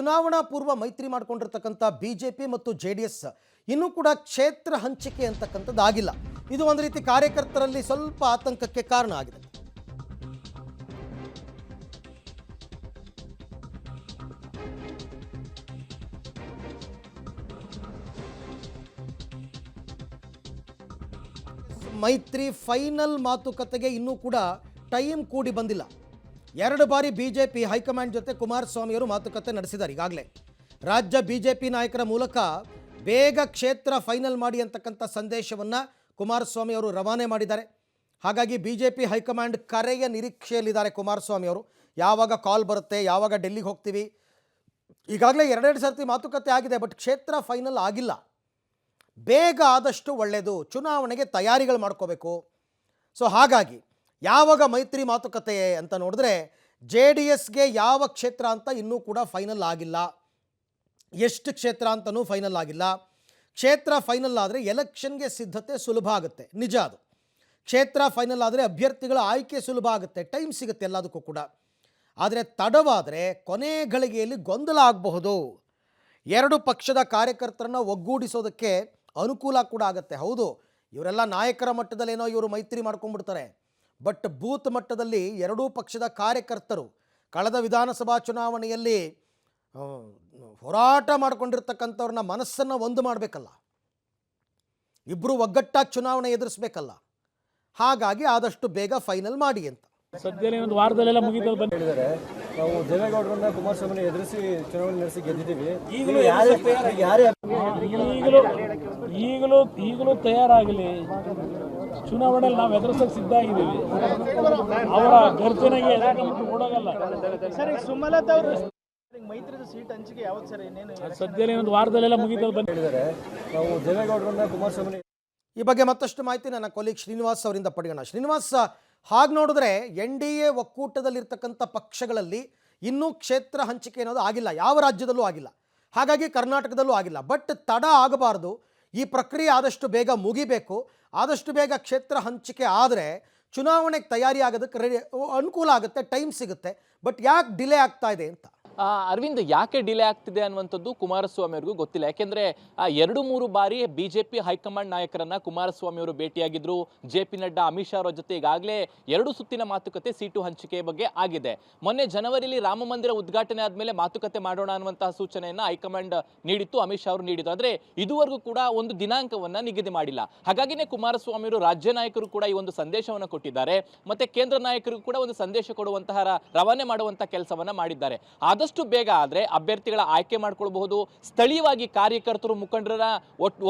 ಚುನಾವಣಾ ಪೂರ್ವ ಮೈತ್ರಿ ಮಾಡಿಕೊಂಡಿರ್ತಕ್ಕಂಥ ಬಿಜೆಪಿ ಮತ್ತು ಜೆಡಿಎಸ್ ಇನ್ನೂ ಕೂಡ ಕ್ಷೇತ್ರ ಹಂಚಿಕೆ ಅಂತಕ್ಕಂಥದ್ದು ಆಗಿಲ್ಲ. ಇದು ಒಂದು ರೀತಿ ಕಾರ್ಯಕರ್ತರಲ್ಲಿ ಸ್ವಲ್ಪ ಆತಂಕಕ್ಕೆ ಕಾರಣ ಆಗಿದೆ. ಮೈತ್ರಿ ಫೈನಲ್ ಮಾತುಕತೆಗೆ ಇನ್ನೂ ಕೂಡ ಟೈಮ್ ಕೂಡಿ ಬಂದಿಲ್ಲ. 2 ಬಾರಿ ಬಿಜೆಪಿ ಹೈಕಮಾಂಡ್ ಜೊತೆ ಕುಮಾರಸ್ವಾಮಿ ಅವರು ಮಾತುಕತೆ ನಡೆಸಿದ್ದಾರೆ. ಈಗಾಗಲೇ ರಾಜ್ಯ ಬಿಜೆಪಿ ನಾಯಕರ ಮೂಲಕ ಬೇಗ ಕ್ಷೇತ್ರ ಫೈನಲ್ ಮಾಡಿ ಅಂತಕ್ಕಂಥ ಸಂದೇಶವನ್ನು ಕುಮಾರಸ್ವಾಮಿ ಅವರು ರವಾನೆ ಮಾಡಿದ್ದಾರೆ. ಹಾಗಾಗಿ ಬಿಜೆಪಿ ಹೈಕಮಾಂಡ್ ಕರೆಯ ನಿರೀಕ್ಷೆಯಲ್ಲಿದ್ದಾರೆ ಕುಮಾರಸ್ವಾಮಿ ಅವರು. ಯಾವಾಗ ಕಾಲ್ ಬರುತ್ತೆ, ಯಾವಾಗ ಡೆಲ್ಲಿಗೆ ಹೋಗ್ತೀವಿ. ಈಗಾಗಲೇ 2 ಸರ್ತಿ ಮಾತುಕತೆ ಆಗಿದೆ, ಬಟ್ ಕ್ಷೇತ್ರ ಫೈನಲ್ ಆಗಿಲ್ಲ. ಬೇಗ ಆದಷ್ಟು ಒಳ್ಳೆಯದು, ಚುನಾವಣೆಗೆ ತಯಾರಿಗಳು ಮಾಡ್ಕೋಬೇಕು. ಸೊ ಹಾಗಾಗಿ ಯಾವಾಗ ಮೈತ್ರಿ ಮಾತುಕತೆ ಅಂತ ನೋಡಿದ್ರೆ JDSಗೆ ಯಾವ ಕ್ಷೇತ್ರ ಅಂತ ಇನ್ನೂ ಕೂಡ ಫೈನಲ್ ಆಗಿಲ್ಲ. ಎಷ್ಟು ಕ್ಷೇತ್ರ ಅಂತಲೂ ಫೈನಲ್ ಆಗಿಲ್ಲ. ಕ್ಷೇತ್ರ ಫೈನಲ್ ಆದರೆ ಎಲೆಕ್ಷನ್ಗೆ ಸಿದ್ಧತೆ ಸುಲಭ ಆಗುತ್ತೆ, ನಿಜ ಅದು. ಕ್ಷೇತ್ರ ಫೈನಲ್ ಆದರೆ ಅಭ್ಯರ್ಥಿಗಳ ಆಯ್ಕೆ ಸುಲಭ ಆಗುತ್ತೆ, ಟೈಮ್ ಸಿಗುತ್ತೆ ಎಲ್ಲದಕ್ಕೂ ಕೂಡ. ಆದರೆ ತಡವಾದರೆ ಕೊನೆ ಗಳಿಗೆಯಲ್ಲಿ ಗೊಂದಲ ಆಗಬಹುದು. 2 ಪಕ್ಷದ ಕಾರ್ಯಕರ್ತರನ್ನು ಒಗ್ಗೂಡಿಸೋದಕ್ಕೆ ಅನುಕೂಲ ಕೂಡ ಆಗುತ್ತೆ. ಹೌದು, ಇವರೆಲ್ಲ ನಾಯಕರ ಮಟ್ಟದಲ್ಲಿ ಏನೋ ಇವರು ಮೈತ್ರಿ ಮಾಡ್ಕೊಂಡ್ಬಿಡ್ತಾರೆ, ಬಟ್ ಬೂತ್ ಮಟ್ಟದಲ್ಲಿ 2 ಪಕ್ಷದ ಕಾರ್ಯಕರ್ತರು ಕಳೆದ ವಿಧಾನಸಭಾ ಚುನಾವಣೆಯಲ್ಲಿ ಹೋರಾಟ ಮಾಡಿಕೊಂಡಿರ್ತಕ್ಕಂಥವ್ರನ್ನ ಮನಸ್ಸನ್ನು ಒಂದು ಮಾಡಬೇಕಲ್ಲ, ಇಬ್ಬರು ಒಗ್ಗಟ್ಟಾಗಿ ಚುನಾವಣೆ ಎದುರಿಸಬೇಕಲ್ಲ. ಹಾಗಾಗಿ ಆದಷ್ಟು ಬೇಗ ಫೈನಲ್ ಮಾಡಿ ಅಂತ. ಸದ್ಯದಲ್ಲಿ ಒಂದು ವಾರದಲ್ಲೆಲ್ಲ ಮುಗಿದಲು ಬಂದು ಹೇಳಿದ್ದಾರೆ. ನಾವು ದೇವೇಗೌಡರನ್ನ ಕುಮಾರಸ್ವಾಮಿ ಎದುರಿಸಿ ಚುನಾವಣೆ ನಡೆಸಿ ಗೆದ್ದಿದ್ದೀವಿ. ಈಗಲೂ ತಯಾರಾಗಲಿ. ಚುನಾವಣೆಯಲ್ಲಿ ನಾವು ಎದುರಿಸಕ್ಕೆ ಸಿದ್ಧ ಆಗಿದ್ದೀವಿ. ಅವರ ಗರ್ಜನೆಗೆ ಓಡೋಗಲ್ಲ. ಸುಮಲತಾ ಅವರು ಮೈತ್ರಿದ ಸೀಟ್ ಹಂಚಿಕೆ ಯಾವತ್ತು ಸರ್? ಸದ್ಯದಲ್ಲಿ ಒಂದು ವಾರದಲ್ಲೆಲ್ಲ ಮುಗಿದಲು ಬಂದು ಹೇಳಿದ್ದಾರೆ. ನಾವು ದೇವೇಗೌಡರನ್ನ ಕುಮಾರಸ್ವಾಮಿ ಈ ಬಗ್ಗೆ ಮತ್ತಷ್ಟು ಮಾಹಿತಿ ನನ್ನ ಕೊಲೀಗ್ ಶ್ರೀನಿವಾಸ್ ಅವರಿಂದ ಪಡೆಯೋಣ. ಶ್ರೀನಿವಾಸ್, ಹಾಗೆ ನೋಡಿದ್ರೆ NDA ಒಕ್ಕೂಟದಲ್ಲಿರ್ತಕ್ಕಂಥ ಪಕ್ಷಗಳಲ್ಲಿ ಇನ್ನೂ ಕ್ಷೇತ್ರ ಹಂಚಿಕೆ ಅನ್ನೋದು ಆಗಿಲ್ಲ, ಯಾವ ರಾಜ್ಯದಲ್ಲೂ ಆಗಿಲ್ಲ, ಹಾಗಾಗಿ ಕರ್ನಾಟಕದಲ್ಲೂ ಆಗಿಲ್ಲ. ಬಟ್ ತಡ ಆಗಬಾರ್ದು, ಈ ಪ್ರಕ್ರಿಯೆ ಆದಷ್ಟು ಬೇಗ ಮುಗಿಬೇಕು. ಆದಷ್ಟು ಬೇಗ ಕ್ಷೇತ್ರ ಹಂಚಿಕೆ ಆದರೆ ಚುನಾವಣೆಗೆ ತಯಾರಿ ಆಗೋದಕ್ಕೆ ಅನುಕೂಲ ಆಗುತ್ತೆ, ಟೈಮ್ ಸಿಗುತ್ತೆ. ಬಟ್ ಯಾಕೆ ಡಿಲೇ ಆಗ್ತಾ ಇದೆ ಅಂತ? ಅರವಿಂದ್, ಯಾಕೆ ಡಿಲೇ ಆಗ್ತಿದೆ ಅನ್ನುವಂಥದ್ದು ಕುಮಾರಸ್ವಾಮಿ ಅವ್ರಿಗೂ ಗೊತ್ತಿಲ್ಲ. ಯಾಕೆಂದ್ರೆ 2-3 ಬಾರಿ ಬಿಜೆಪಿ ಹೈಕಮಾಂಡ್ ನಾಯಕರನ್ನ ಕುಮಾರಸ್ವಾಮಿ ಅವರು ಭೇಟಿಯಾಗಿದ್ರು. JP ನಡ್ಡಾ, ಅಮಿತ್ ಶಾ ಅವರ ಜೊತೆ ಈಗಾಗಲೇ 2 ಸುತ್ತಿನ ಮಾತುಕತೆ ಸೀಟು ಹಂಚಿಕೆ ಬಗ್ಗೆ ಆಗಿದೆ. ಮೊನ್ನೆ ಜನವರಿಯಲ್ಲಿ ರಾಮ ಮಂದಿರ ಉದ್ಘಾಟನೆ ಆದ್ಮೇಲೆ ಮಾತುಕತೆ ಮಾಡೋಣ ಅನ್ನುವಂತಹ ಸೂಚನೆಯನ್ನ ಹೈಕಮಾಂಡ್ ನೀಡಿತ್ತು, ಅಮಿತ್ ಶಾ ಅವರು ನೀಡಿದ್ರು. ಆದ್ರೆ ಇದುವರೆಗೂ ಕೂಡ ಒಂದು ದಿನಾಂಕವನ್ನ ನಿಗದಿ ಮಾಡಿಲ್ಲ. ಹಾಗಾಗಿನೇ ಕುಮಾರಸ್ವಾಮಿ ಅವರು ರಾಜ್ಯ ನಾಯಕರು ಕೂಡ ಈ ಒಂದು ಸಂದೇಶವನ್ನು ಕೊಟ್ಟಿದ್ದಾರೆ, ಮತ್ತೆ ಕೇಂದ್ರ ನಾಯಕರಿಗೂ ಕೂಡ ಒಂದು ಸಂದೇಶ ಕೊಡುವಂತಹ ರವಾನೆ ಮಾಡುವಂತಹ ಕೆಲಸವನ್ನ ಮಾಡಿದ್ದಾರೆ. ಆದಷ್ಟು ಬೇಗ ಆದ್ರೆ ಅಭ್ಯರ್ಥಿಗಳ ಆಯ್ಕೆ ಮಾಡ್ಕೊಳ್ಬಹುದು. ಸ್ಥಳೀಯವಾಗಿ ಕಾರ್ಯಕರ್ತರು, ಮುಖಂಡರ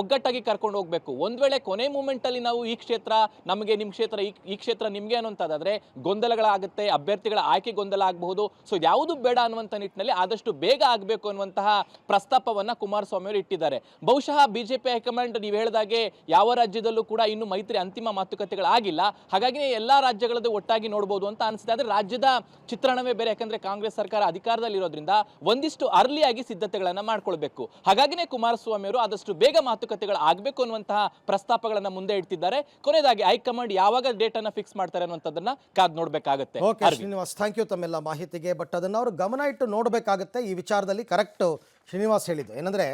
ಒಗ್ಗಟ್ಟಾಗಿ ಕರ್ಕೊಂಡು ಹೋಗ್ಬೇಕು. ಒಂದ್ ವೇಳೆ ಕೊನೆ ಮೂಮೆಂಟ್ ಅಲ್ಲಿ ನಾವು ಈ ಕ್ಷೇತ್ರ ನಮಗೆ, ನಿಮ್ ಕ್ಷೇತ್ರ ಈ ಕ್ಷೇತ್ರ ನಿಮ್ಗೆ ಅನ್ನುವಂತಾದ್ರೆ ಗೊಂದಲಗಳಾಗುತ್ತೆ, ಅಭ್ಯರ್ಥಿಗಳ ಆಯ್ಕೆ ಗೊಂದಲ ಆಗಬಹುದು. ಸೊ ಯಾವುದು ಬೇಡ ಅನ್ನುವಂತ ನಿಟ್ಟಿನಲ್ಲಿ ಆದಷ್ಟು ಬೇಗ ಆಗಬೇಕು ಅನ್ನುವಂತಹ ಪ್ರಸ್ತಾಪವನ್ನ ಕುಮಾರಸ್ವಾಮಿ ಅವರು ಇಟ್ಟಿದ್ದಾರೆ. ಬಹುಶಃ ಬಿಜೆಪಿ ಹೈಕಮಾಂಡ್ ನೀವು ಹೇಳಿದಾಗೆ ಯಾವ ರಾಜ್ಯದಲ್ಲೂ ಕೂಡ ಇನ್ನು ಮೈತ್ರಿ ಅಂತಿಮ ಮಾತುಕತೆಗಳಾಗಿಲ್ಲ. ಹಾಗಾಗಿ ಎಲ್ಲಾ ರಾಜ್ಯಗಳದ್ದು ಒಟ್ಟಾಗಿ ನೋಡಬಹುದು ಅಂತ ಅನಿಸಿದೆ. ಆದ್ರೆ ರಾಜ್ಯದ ಚಿತ್ರಣವೇ ಬೇರೆ. ಯಾಕಂದ್ರೆ ಕಾಂಗ್ರೆಸ್ ಸರ್ಕಾರ ಅಧಿಕಾರದಲ್ಲಿ ಇರೋದ್ರಿಂದ ಒಂದಿಷ್ಟು ಅರ್ಲಿ ಆಗಿ ಸಿದ್ಧತೆಗಳನ್ನ ಮಾಡ್ಕೊಳ್ಬೇಕು. ಹಾಗಾಗಿನೇ ಕುಮಾರಸ್ವಾಮಿ ಅವರು ಆದಷ್ಟು ಬೇಗ ಮಾತುಕತೆಗಳು ಆಗಬೇಕು ಅನ್ನುವಂತಹ ಪ್ರಸ್ತಾಪಗಳನ್ನ ಮುಂದೆ ಇಡ್ತಿದ್ದಾರೆ. ಕೊನೆಯದಾಗಿ ಹೈಕಮಾಂಡ್ ಯಾವಾಗ ಡೇಟ್ ಅನ್ನ ಫಿಕ್ಸ್ ಮಾಡ್ತಾರೆ ಅನ್ನುವಂಥದ್ದನ್ನ ಕಾದ್ ನೋಡ್ಬೇಕಾಗುತ್ತೆ. ಶ್ರೀನಿವಾಸ್, ಥ್ಯಾಂಕ್ ಯು ತಮ್ಮೆಲ್ಲ ಮಾಹಿತಿಗೆ. ಬಟ್ ಅದನ್ನ ಅವರು ಗಮನ ಇಟ್ಟು ನೋಡಬೇಕಾಗುತ್ತೆ ಈ ವಿಚಾರದಲ್ಲಿ. ಕರೆಕ್ಟ್ ಶ್ರೀನಿವಾಸ್ ಹೇಳಿದ್ದು ಏನಂದ್ರೆ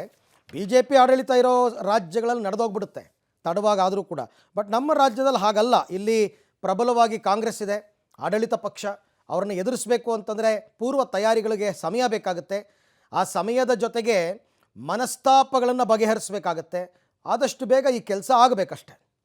ಬಿಜೆಪಿ ಆಡಳಿತ ಇರೋ ರಾಜ್ಯಗಳಲ್ಲಿ ನಡೆದೋಗ್ಬಿಡುತ್ತೆ ತಡವಾಗಾದರೂ ಕೂಡ. ಬಟ್ ನಮ್ಮ ರಾಜ್ಯದಲ್ಲಿ ಹಾಗಲ್ಲ. ಇಲ್ಲಿ ಪ್ರಬಲವಾಗಿ ಕಾಂಗ್ರೆಸ್ ಇದೆ, ಆಡಳಿತ ಪಕ್ಷ. ಅವ್ರನ್ನ ಎದುರಿಸಬೇಕು ಅಂತಂದರೆ ಪೂರ್ವ ತಯಾರಿಗಳಿಗೆ ಸಮಯ ಬೇಕಾಗುತ್ತೆ. ಆ ಸಮಯದ ಜೊತೆಗೆ ಮನಸ್ತಾಪಗಳನ್ನು ಬಗೆಹರಿಸಬೇಕಾಗತ್ತೆ. ಆದಷ್ಟು ಬೇಗ ಈ ಕೆಲಸ ಆಗಬೇಕಷ್ಟೆ.